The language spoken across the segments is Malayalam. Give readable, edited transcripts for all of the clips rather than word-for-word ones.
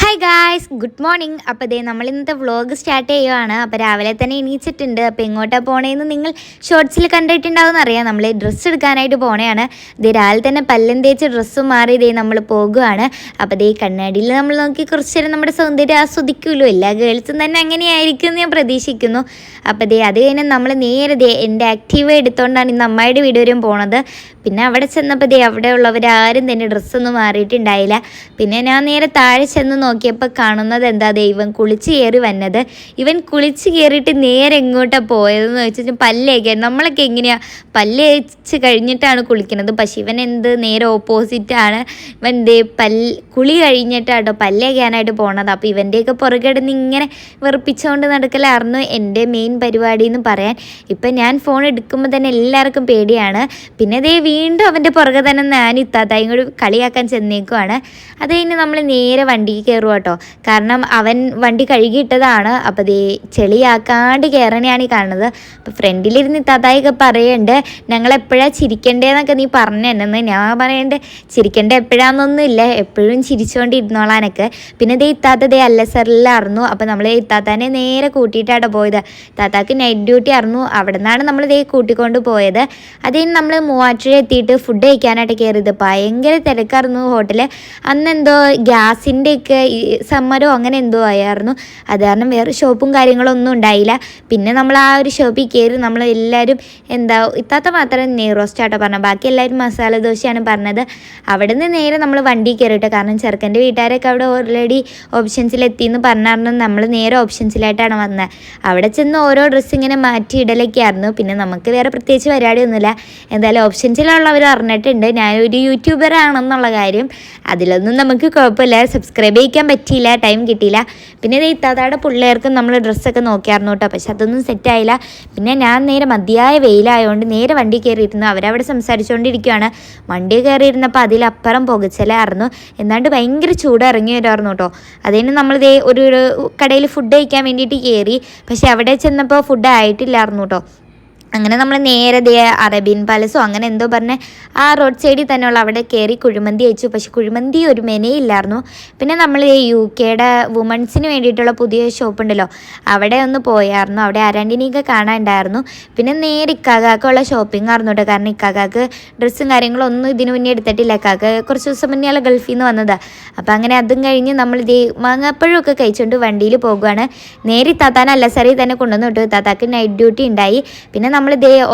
Hi guys, good morning. അപ്പോൾ ഇതേ നമ്മൾ ഇന്നത്തെ വ്ളോഗ് സ്റ്റാർട്ട് ചെയ്യുകയാണ്. അപ്പോൾ രാവിലെ തന്നെ എണീച്ചിട്ടുണ്ട്. അപ്പോൾ എങ്ങോട്ടാണ് പോണേന്ന് നിങ്ങൾ ഷോർട്സിൽ കണ്ടിട്ടുണ്ടാവും അറിയാം. നമ്മൾ ഡ്രസ്സ് എടുക്കാനായിട്ട് പോണേയാണ്. ഇതേ രാവിലെ തന്നെ പല്ലും തേച്ച് ഡ്രസ്സും മാറി ഇതേ നമ്മൾ പോകുകയാണ്. അപ്പോൾ ഇതേ കണ്ണാടിയിൽ നമ്മൾ നോക്കി കുറച്ച് നേരം നമ്മുടെ സൗന്ദര്യം ആസ്വദിക്കുമല്ലോ. എല്ലാ ഗേൾസും തന്നെ അങ്ങനെയായിരിക്കും എന്ന് ഞാൻ പ്രതീക്ഷിക്കുന്നു. അപ്പോൾ ഇതേ അത് കഴിഞ്ഞ് നമ്മൾ നേരെ എൻ്റെ ആക്റ്റീവ് എടുത്തുകൊണ്ടാണ് ഇന്ന് അമ്മയുടെ വീട് വരെയും പോണത്. പിന്നെ അവിടെ ചെന്നപ്പോൾ ദേ അവിടെ ഉള്ളവരാരും തന്നെ ഡ്രസ്സൊന്നും മാറിയിട്ടുണ്ടായില്ല. പിന്നെ ഞാൻ നേരെ താഴെ ചെന്ന് നോക്കിയപ്പോൾ കാണുന്നത് എന്താ, ഇവൻ കുളിച്ച് കയറി വന്നത്. ഇവൻ കുളിച്ച് കയറിയിട്ട് നേരെ എങ്ങോട്ടാണ് പോയതെന്ന് വെച്ചാൽ പല്ലേക്കാൻ. നമ്മളൊക്കെ എങ്ങനെയാണ് പല്ല് തേച്ച് കഴിഞ്ഞിട്ടാണ് കുളിക്കുന്നത്, പക്ഷെ ഇവൻ നേരെ ഓപ്പോസിറ്റാണ്. ഇവൻ കുളി കഴിഞ്ഞിട്ടാട്ടോ പല്ലേക്കാനായിട്ട് പോണത്. അപ്പോൾ ഇവൻ്റെയൊക്കെ പുറകിടന്ന് ഇങ്ങനെ വെറുപ്പിച്ചുകൊണ്ട് നടക്കലായിരുന്നു എൻ്റെ മെയിൻ പരിപാടി എന്ന് പറയാൻ. ഇപ്പം ഞാൻ ഫോൺ എടുക്കുമ്പോൾ തന്നെ എല്ലാവർക്കും പേടിയാണ്. പിന്നെ വീണ്ടും അവൻ്റെ പുറകെ തന്നെ ഞാൻ ഇത്താത്തായും കൂടി കളിയാക്കാൻ ചെന്നേക്കുവാണ്. അത് കഴിഞ്ഞ് നമ്മൾ നേരെ വണ്ടിക്ക് കയറുക കേട്ടോ. കാരണം അവൻ വണ്ടി കഴുകിയിട്ടതാണ്. അപ്പോൾ ചെളിയാക്കാണ്ട് കയറണയാണ് ഈ കാണുന്നത്. അപ്പോൾ ഫ്രണ്ടിലിരുന്ന് ഇത്താത്തായൊക്കെ പറയുന്നുണ്ട്, ഞങ്ങളെപ്പോഴാണ് ചിരിക്കേണ്ടതെന്നൊക്കെ നീ പറഞ്ഞു തന്നെ. ഞാൻ പറയണ്ടേ ചിരിക്കേണ്ട എപ്പോഴാണെന്നൊന്നുമില്ല, എപ്പോഴും ചിരിച്ചുകൊണ്ടിരുന്നോളാനൊക്കെ. പിന്നെ ഇത്താത്ത അല്ലസറിലായിരുന്നു. അപ്പോൾ നമ്മൾ ഇത്താത്താനെ നേരെ കൂട്ടിയിട്ടാണ് പോയത്. ഇത്താത്താക്ക് നൈറ്റ് ഡ്യൂട്ടി ആയിരുന്നു. അവിടെ നിന്നാണ് നമ്മൾ കൂട്ടിക്കൊണ്ട് പോയത്. അതിന് നമ്മൾ മൂവാറ്റുപുഴ എത്തിയിട്ട് ഫുഡ് കഴിക്കാനായിട്ട് കയറിയത്. ഭയങ്കര തിരക്കായിരുന്നു ഹോട്ടല്. അന്നെന്തോ ഗ്യാസിൻ്റെയൊക്കെ സമ്മരോ അങ്ങനെ എന്തോ ആയിരുന്നു. അത് കാരണം വേറെ ഷോപ്പും കാര്യങ്ങളൊന്നും ഉണ്ടായില്ല. പിന്നെ നമ്മൾ ആ ഒരു ഷോപ്പിൽ കയറി നമ്മൾ എല്ലാവരും ഇത്താത്ത മാത്രം നെയ് റോസ്റ്റാട്ടോ പറഞ്ഞത്, ബാക്കി എല്ലാവരും മസാല ദോശയാണ് പറഞ്ഞത്. അവിടെ നിന്ന് നേരെ നമ്മൾ വണ്ടി കയറിയിട്ട്, കാരണം ചെറുക്കൻ്റെ വീട്ടുകാരൊക്കെ അവിടെ ഓൾറെഡി ഓപ്ഷൻസിലെത്തിയെന്ന് പറഞ്ഞായിരുന്നു. നമ്മൾ നേരെ ഓപ്ഷൻസിലായിട്ടാണ് വന്നത്. അവിടെ ചെന്ന് ഓരോ ഡ്രസ്സ് ഇങ്ങനെ മാറ്റി ഇടലൊക്കെ ആയിരുന്നു. പിന്നെ നമുക്ക് വേറെ പ്രത്യേകിച്ച് പരിപാടിയൊന്നുമില്ല. എന്തായാലും ഓപ്ഷൻസിലുള്ളവർ അറിഞ്ഞിട്ടുണ്ട് ഞാനൊരു യൂട്യൂബറാണെന്നുള്ള കാര്യം. അതിലൊന്നും നമുക്ക് കുഴപ്പമില്ല. സബ്സ്ക്രൈബ് ചെയ്യാൻ പറ്റിയില്ല, ടൈം കിട്ടിയില്ല. പിന്നെ ഇത്താത്തയുടെ പിള്ളേർക്കും നമ്മൾ ഡ്രസ്സൊക്കെ നോക്കിയായിരുന്നു കേട്ടോ, പക്ഷെ അതൊന്നും സെറ്റായില്ല. പിന്നെ ഞാൻ നേരെ മതിയായ വെയിലായതുകൊണ്ട് നേരെ വണ്ടി കയറിയിരുന്നു. അവരവിടെ സംസാരിച്ചുകൊണ്ടിരിക്കുകയാണ്. വണ്ടി കയറിയിരുന്നപ്പോൾ അതിലപ്പുറം പുകച്ചിലായിരുന്നു. എന്നാണ്ട് ഭയങ്കര ചൂട് ഇറങ്ങി വരുമായിരുന്നു കേട്ടോ. അതിന് നമ്മൾ ഒരു കടയിൽ ഫുഡ് കഴിക്കാൻ വേണ്ടിയിട്ട് കയറി. പക്ഷെ അവിടെ ചെന്നപ്പോൾ ഫുഡ് ആയിട്ടില്ലായിരുന്നു കേട്ടോ. അങ്ങനെ നമ്മൾ നേരെ അറേബ്യൻ പാലസോ അങ്ങനെ എന്തോ പറഞ്ഞ് ആ റോഡ് സൈഡിൽ തന്നെയുള്ള അവിടെ കയറി കുഴിമന്തി കഴിച്ചു. പക്ഷെ കുഴിമന്തി ഒരു മെനയില്ലായിരുന്നു. പിന്നെ നമ്മൾ UK വുമൺസിന് വേണ്ടിയിട്ടുള്ള പുതിയ ഷോപ്പ് ഉണ്ടല്ലോ, അവിടെ ഒന്ന് പോയായിരുന്നു. അവിടെ അരണ്ടിനെയൊക്കെ കാണാനുണ്ടായിരുന്നു. പിന്നെ നേരെ ഇക്കാക്കാക്കുള്ള ഷോപ്പിംഗ് ആയിരുന്നു കേട്ടോ. കാരണം ഇക്കാക്കാക്ക് ഡ്രസ്സും കാര്യങ്ങളൊന്നും ഇതിനു മുന്നേ എടുത്തിട്ടില്ല. ഇക്കാക്ക് കുറച്ച് ദിവസം മുന്നേ ഗൾഫിൽ നിന്ന് വന്നതാണ്. അപ്പോൾ അങ്ങനെ അതും കഴിഞ്ഞ് നമ്മൾ മാങ്ങാപ്പഴമൊക്കെ കഴിച്ചുകൊണ്ട് വണ്ടിയിൽ പോകുകയാണ്. നേരെ താത്താൻ അല്ലസറി തന്നെ കൊണ്ടുവന്നു വിട്ടു. താത്താക്ക് നൈറ്റ് ഡ്യൂട്ടി ഉണ്ടായി. പിന്നെ നമ്മൾ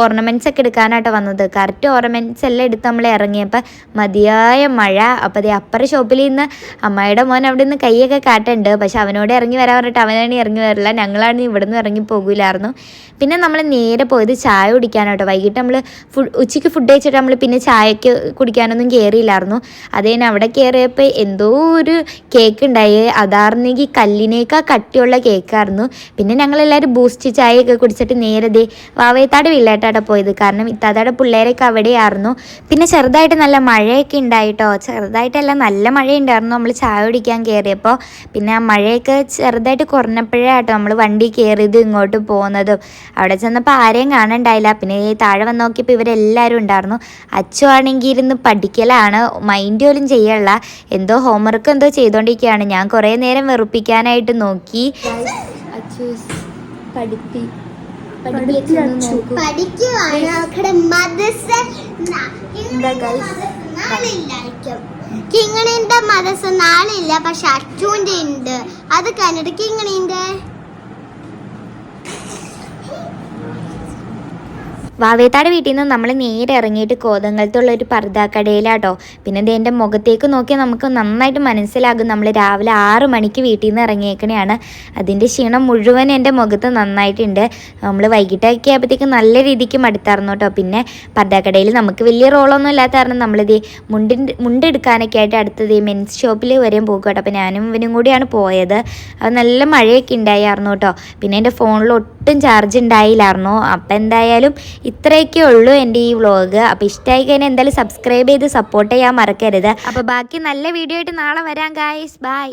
ഓർണമെൻറ്റ്സ് ഒക്കെ എടുക്കാനായിട്ട് വന്നത്. കറക്റ്റ് ഓർണമെൻറ്റ്സ് എല്ലാം എടുത്ത് നമ്മൾ ഇറങ്ങിയപ്പോൾ മതിയായ മഴ. അപ്പോൾ അപ്പുറ ഷോപ്പിൽ നിന്ന് അമ്മയുടെ മോൻ അവിടെ നിന്ന് കൈയൊക്കെ കാട്ടുണ്ട്. പക്ഷെ അവനോട് ഇറങ്ങി വരാൻ പറഞ്ഞിട്ട് അവനാണ് ഇറങ്ങി വരില്ല. ഞങ്ങളാണ് ഇവിടെ നിന്ന് ഇറങ്ങി പോകില്ലായിരുന്നു. പിന്നെ നമ്മൾ നേരെ പോയത് ചായ കുടിക്കാനായിട്ടോ. വൈകിട്ട് നമ്മൾ ഉച്ചയ്ക്ക് ഫുഡ് കഴിച്ചിട്ട് നമ്മൾ പിന്നെ ചായക്ക് കുടിക്കാനൊന്നും കയറിയില്ലായിരുന്നു. അതേനെ അവിടെ കയറിയപ്പോൾ എന്തോ ഒരു കേക്ക് ഉണ്ടായി. അതാർന്നെങ്കിൽ കല്ലിനേക്കാൾ കട്ടിയുള്ള കേക്കായിരുന്നു. പിന്നെ ഞങ്ങളെല്ലാവരും ബൂസ്റ്റ് ചായയൊക്കെ കുടിച്ചിട്ട് നേരെ വാവേത്താട് വീട്ടിലായിട്ടാണ് പോയത്. കാരണം ഇത്താത്തയുടെ പിള്ളേരൊക്കെ അവിടെയായിരുന്നു. പിന്നെ ചെറുതായിട്ട് നല്ല മഴയൊക്കെ ഉണ്ടായിട്ടോ. ചെറുതായിട്ടല്ല, നല്ല മഴയുണ്ടായിരുന്നു നമ്മൾ ചായ കുടിക്കാൻ കയറിയപ്പോൾ. പിന്നെ ആ മഴയൊക്കെ ചെറുതായിട്ട് കുറഞ്ഞപ്പോഴാട്ടോ നമ്മൾ വണ്ടി കയറിയത് ഇങ്ങോട്ട് പോകുന്നതും. അവിടെ ചെന്നപ്പോൾ ആരെയും കാണണ്ടായില്ല. പിന്നെ താഴെ വന്ന് നോക്കിയപ്പോൾ ഇവരെല്ലാവരും ഉണ്ടായിരുന്നു. അച്ചു ആണെങ്കിൽ ഇരുന്ന് പഠിക്കലാണ്, മൈൻഡ് പോലും ചെയ്യല്ല. എന്തോ ഹോംവർക്ക് എന്തോ ചെയ്തുകൊണ്ടിരിക്കുകയാണ്. ഞാൻ കുറേ നേരം വെറുപ്പിക്കാനായിട്ട് നോക്കി. കിങ്ങണിന്റെ മദർസ നാളെ ഇല്ല, പക്ഷെ അച്ചുവിന്റെ ഉണ്ട്. അത് കണ്ടിട്ട് കിങ്ങണിന്റെ വാവേത്താട് വീട്ടിൽ നിന്ന് നമ്മൾ നേരെ ഇറങ്ങിയിട്ട് കോതങ്കലത്തുള്ള ഒരു പർദ്ദക്കടയിലാട്ടോ. പിന്നെ എൻ്റെ മുഖത്തേക്ക് നോക്കി നമുക്ക് നന്നായിട്ട് മനസ്സിലാകും നമ്മൾ രാവിലെ 6 മണിക്ക് വീട്ടിൽ നിന്ന് ഇറങ്ങിയേക്കണെയാണ്. അതിൻ്റെ ക്ഷീണം മുഴുവൻ എൻ്റെ മുഖത്ത് നന്നായിട്ടുണ്ട്. നമ്മൾ വൈകിട്ടൊക്കെ ആയപ്പോഴത്തേക്ക് നല്ല രീതിക്ക് മടുത്തായിരുന്നു കേട്ടോ. പിന്നെ പർദ്ദക്കടയിൽ നമുക്ക് വലിയ റോളൊന്നും ഇല്ലാത്ത കാരണം നമ്മളിത് മുണ്ടെടുക്കാനൊക്കെ ആയിട്ട് അടുത്തത് മെൻസ് ഷോപ്പിൽ വരെയും പോകും കേട്ടോ. അപ്പോൾ ഞാനും ഇവനും കൂടിയാണ് പോയത്. അത് നല്ല മഴയൊക്കെ ഉണ്ടായിരുന്നു കേട്ടോ. പിന്നെ എൻ്റെ ഫോണിൽ ഒട്ടും ചാർജ് ഉണ്ടായില്ലായിരുന്നു. അപ്പം എന്തായാലും ഇത്രയൊക്കെ ഉള്ളൂ എൻ്റെ ഈ വ്ളോഗ്. അപ്പോൾ ഇഷ്ടമായി കഴിഞ്ഞാൽ എന്തായാലും സബ്സ്ക്രൈബ് ചെയ്ത് സപ്പോർട്ട് ചെയ്യാൻ മറക്കരുത്. അപ്പോൾ ബാക്കി നല്ല വീഡിയോ ആയിട്ട് നാളെ വരാം ഗായ്സ്. ബൈ.